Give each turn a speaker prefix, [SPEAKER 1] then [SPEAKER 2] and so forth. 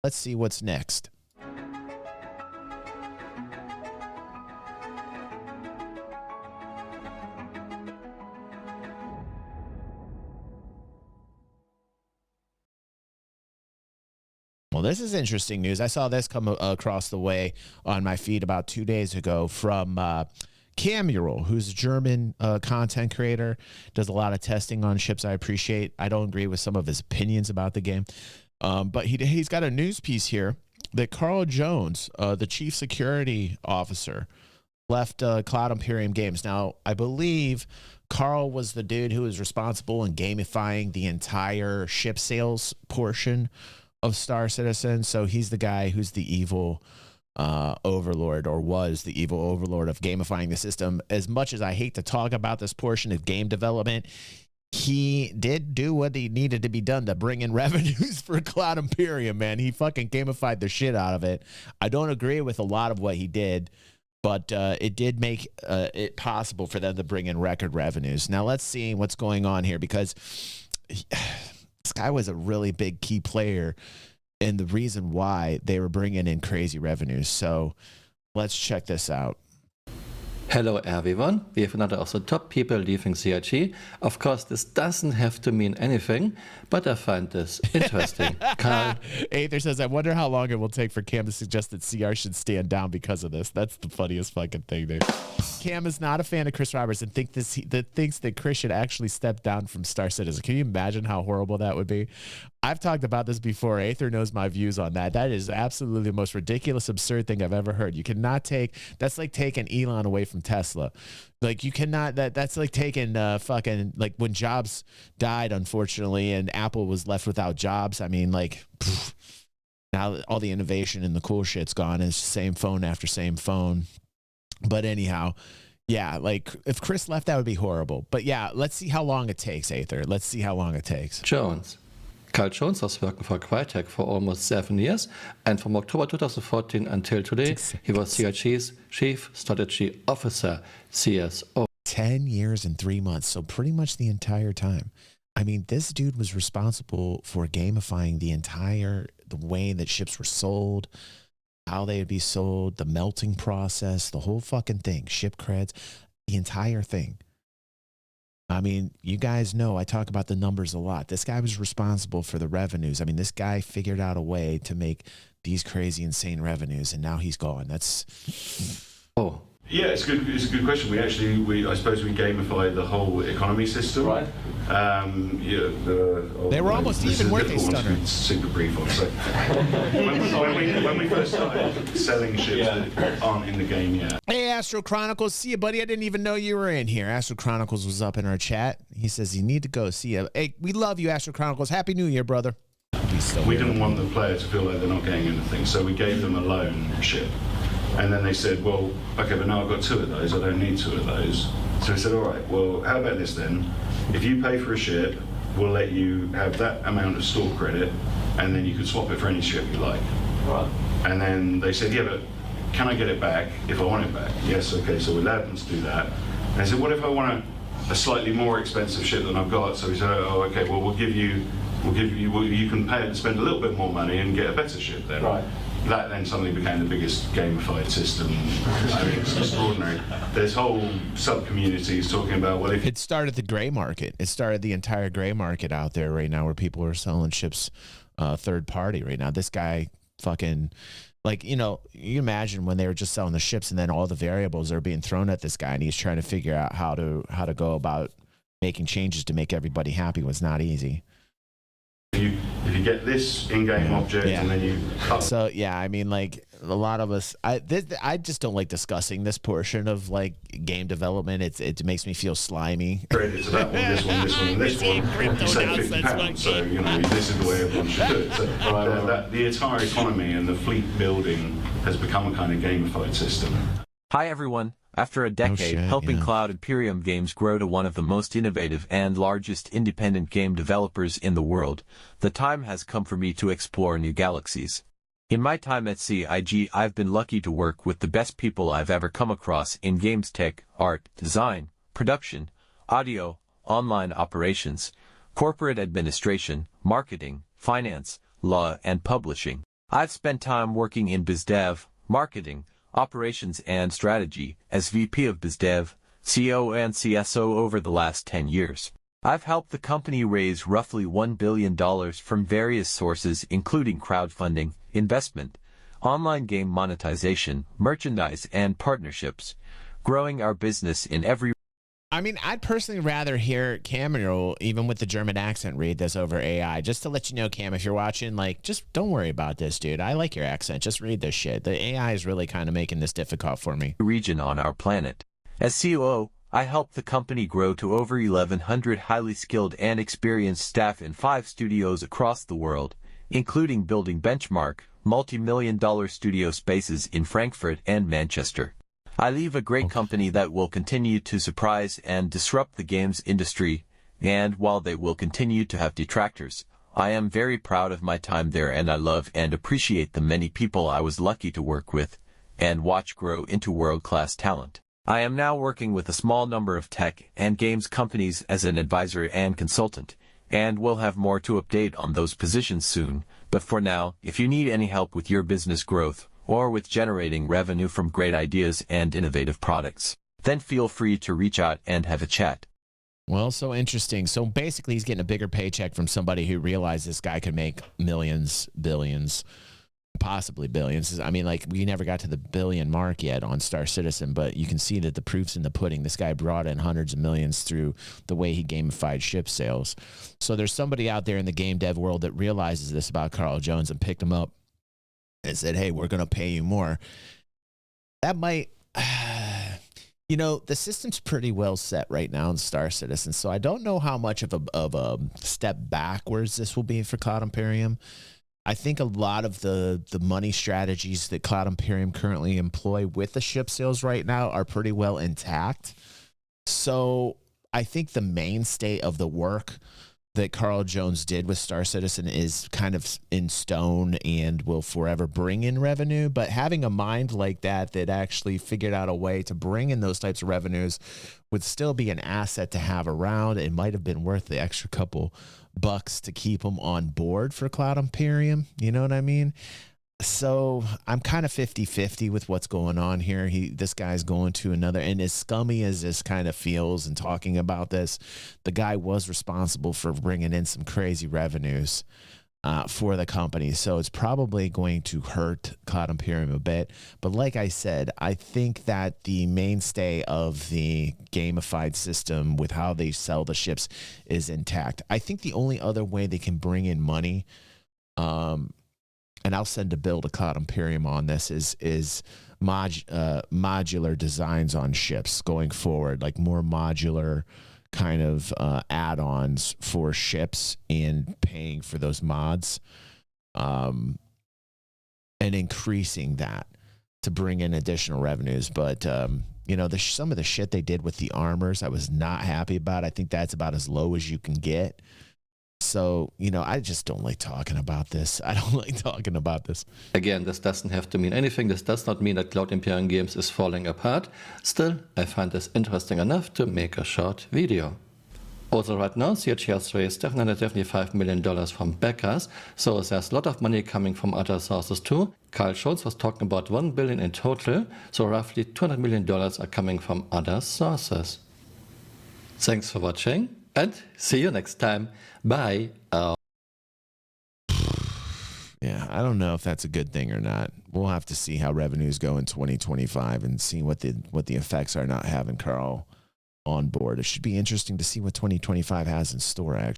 [SPEAKER 1] Let's see what's next. Well, this is interesting news. I saw this come across the way on my feed about 2 days ago from Camural, who's a German content creator, does a lot of testing on ships. I appreciate. I don't agree with some of his opinions about the game, but he's got a news piece here that Carl Jones, the chief security officer, left Cloud Imperium Games. Now, I believe Carl was the dude who was responsible in gamifying the entire ship sales portion of Star Citizen. So he's the guy who's the evil overlord, or was the evil overlord of gamifying the system. As much as I hate to talk about this portion of game development, he did do what he needed to be done to bring in revenues for Cloud Imperium, man. He fucking gamified the shit out of it. I don't agree with a lot of what he did, but it did make it possible for them to bring in record revenues. Now let's see what's going on here, because this guy was a really big key player in the reason why they were bringing in crazy revenues. So let's check this out.
[SPEAKER 2] Hello everyone, we have another of the top people leaving CRG. Of course, this doesn't have to mean anything, but I find this interesting. Carl.
[SPEAKER 1] Aether says, I wonder how long it will take for Cam to suggest that CR should stand down because of this. That's the funniest fucking thing, dude. Cam is not a fan of Chris Roberts and thinks that Chris should actually step down from Star Citizen. Can you imagine how horrible that would be? I've talked about this before. Aether knows my views on that. That is absolutely the most ridiculous, absurd thing I've ever heard. You cannot take, that's like taking Elon away from Tesla. Like you cannot, that's like taking fucking, like when Jobs died, unfortunately, and Apple was left without jobs. I mean, like, pfft, now all the innovation and the cool shit's gone. It's same phone after same phone. But anyhow, yeah, like if Chris left, that would be horrible. But yeah, let's see how long it takes, Aether. Let's see how long it takes.
[SPEAKER 2] Jones. Carl Jones was working for Crytek for almost 7 years, and from October 2014 until today, he was CRG's Chief Strategy Officer, CSO.
[SPEAKER 1] 10 years and 3 months, so pretty much the entire time. I mean, this dude was responsible for gamifying the way that ships were sold, how they would be sold, the melting process, the whole fucking thing, ship creds, the entire thing. I mean, you guys know I talk about the numbers a lot. This guy was responsible for the revenues. I mean, this guy figured out a way to make these crazy, insane revenues, and now he's gone. That's...
[SPEAKER 2] Oh.
[SPEAKER 3] Yeah, it's a good question. I suppose we gamified the whole economy system.
[SPEAKER 2] Right.
[SPEAKER 1] They were almost even, weren't they, Stunner?
[SPEAKER 3] Super brief on. So when we first started selling ships that aren't in the game yet.
[SPEAKER 1] Hey, Astro Chronicles, see you, buddy. I didn't even know you were in here. Astro Chronicles was up in our chat. He says you need to go see you. Hey, we love you, Astro Chronicles. Happy New Year, brother.
[SPEAKER 3] We didn't want the player to feel like they're not getting anything, so we gave them a loan ship. And then they said, well, okay, but now I've got 2 of those, I don't need 2 of those. So we said, all right, well, how about this then? If you pay for a ship, we'll let you have that amount of store credit, and then you can swap it for any ship you like.
[SPEAKER 2] Right.
[SPEAKER 3] And then they said, yeah, but can I get it back if I want it back? Yes, okay, so we allowed them to do that. And I said, what if I want a slightly more expensive ship than I've got? So we said, oh, okay, well, you can pay and spend a little bit more money and get a better ship then.
[SPEAKER 2] Right.
[SPEAKER 3] That then suddenly became the biggest gamified system. I mean, it's extraordinary. There's whole sub-communities talking about, well, if...
[SPEAKER 1] It started the gray market. It started the entire gray market out there right now where people are selling ships third party right now. This guy fucking... Like, you know, you imagine when they were just selling the ships and then all the variables are being thrown at this guy and he's trying to figure out how to go about making changes to make everybody happy was not easy.
[SPEAKER 3] If you get this in-game object and then you...
[SPEAKER 1] So, yeah, I mean, like, a lot of us... I just don't like discussing this portion of, like, game development. It makes me feel slimy.
[SPEAKER 3] Credit to that one, this one, this one, and this one. You save £50, so, you know, this is the way everyone should do it. So the entire economy and the fleet building has become a kind of gamified system.
[SPEAKER 4] Hi, everyone. After a decade helping Cloud Imperium Games grow to one of the most innovative and largest independent game developers in the world, the time has come for me to explore new galaxies. In my time at CIG, I've been lucky to work with the best people I've ever come across in games tech, art, design, production, audio, online operations, corporate administration, marketing, finance, law, and publishing. I've spent time working in BizDev, marketing, operations and strategy as VP of BizDev, CO and CSO over the last 10 years. I've helped the company raise roughly $1 billion from various sources including crowdfunding, investment, online game monetization, merchandise and partnerships, growing our business in every...
[SPEAKER 1] I mean, I'd personally rather hear Camural, even with the German accent, read this over AI. Just to let you know, Cam, if you're watching, like, just don't worry about this, dude. I like your accent. Just read this shit. The AI is really kind of making this difficult for me.
[SPEAKER 4] ...region on our planet. As COO, I helped the company grow to over 1,100 highly skilled and experienced staff in 5 studios across the world, including building benchmark, multi-million-dollar studio spaces in Frankfurt and Manchester. I leave a great company that will continue to surprise and disrupt the games industry, and while they will continue to have detractors, I am very proud of my time there and I love and appreciate the many people I was lucky to work with and watch grow into world-class talent. I am now working with a small number of tech and games companies as an advisor and consultant, and we'll have more to update on those positions soon. But for now, if you need any help with your business growth, or with generating revenue from great ideas and innovative products, then feel free to reach out and have a chat.
[SPEAKER 1] Well, so interesting. So basically, he's getting a bigger paycheck from somebody who realized this guy could make millions, billions, possibly billions. I mean, like, we never got to the billion mark yet on Star Citizen, but you can see that the proof's in the pudding. This guy brought in hundreds of millions through the way he gamified ship sales. So there's somebody out there in the game dev world that realizes this about Carl Jones and picked him up and said, hey, we're going to pay you more. That might, you know, the system's pretty well set right now in Star Citizen, so I don't know how much of a step backwards this will be for Cloud Imperium. I think a lot of the money strategies that Cloud Imperium currently employ with the ship sales right now are pretty well intact. So I think the mainstay of the work that Carl Jones did with Star Citizen is kind of in stone and will forever bring in revenue. But having a mind like that actually figured out a way to bring in those types of revenues would still be an asset to have around. It might have been worth the extra couple bucks to keep them on board for Cloud Imperium. You know what I mean? So I'm kind of 50-50 with what's going on here. This guy's going to another, and as scummy as this kind of feels and talking about this, the guy was responsible for bringing in some crazy revenues for the company. So it's probably going to hurt Cloud Imperium a bit. But like I said, I think that the mainstay of the gamified system with how they sell the ships is intact. I think the only other way they can bring in money, and I'll send a bill to Cloud Imperium on this, is modular designs on ships going forward, like more modular kind of add-ons for ships and paying for those mods, and increasing that to bring in additional revenues. But you know, some of the shit they did with the armors, I was not happy about. I think that's about as low as you can get. So, you know, I just don't like talking about this. I don't like talking about this.
[SPEAKER 2] Again, this doesn't have to mean anything. This does not mean that Cloud Imperium Games is falling apart. Still, I find this interesting enough to make a short video. Also right now, CHG has raised $775 million from backers, so there's a lot of money coming from other sources too. Carl Jones was talking about $1 billion in total, so roughly $200 million are coming from other sources. Thanks for watching, and see you next time. Bye.
[SPEAKER 1] Yeah, I don't know if that's a good thing or not. We'll have to see how revenues go in 2025 and see what the effects are not having Carl on board. It should be interesting to see what 2025 has in store, actually.